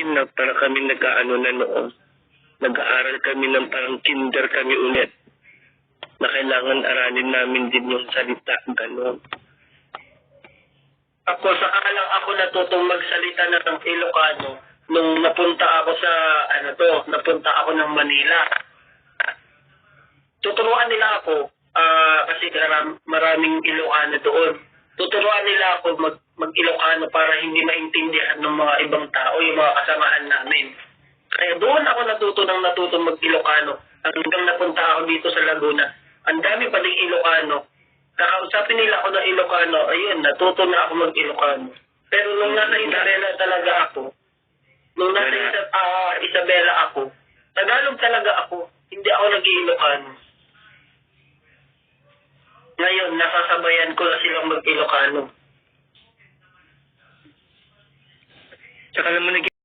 namin na para kami nag-aano na noon. Nag-aaral kami ng parang kinder kami ulit. Na kailangan aralin namin din yung salita, gano'n. Ako, saka lang ako natutong magsalita na ng Ilocano nung napunta ako sa, napunta ako ng Manila. Tuturuan nila ako, kasi maraming Ilocano doon. Tuturuan nila ako mag-Ilocano para hindi maintindihan ng mga ibang tao, yung mga kasamahan namin. Kaya doon ako natutong mag-Ilocano. Hanggang napunta ako dito sa Laguna, ang dami pa ding Ilocano. Kakausapin nila ako ng Ilocano, ayun, natuto na ako mag-Ilocano. Pero nung nasa Isabela talaga ako, nung nasa Isabela ako, Tagalog talaga ako, hindi ako nag-Ilocano. Ngayon, nasasabayan ko na silang mag-Ilocano. Tsaka naman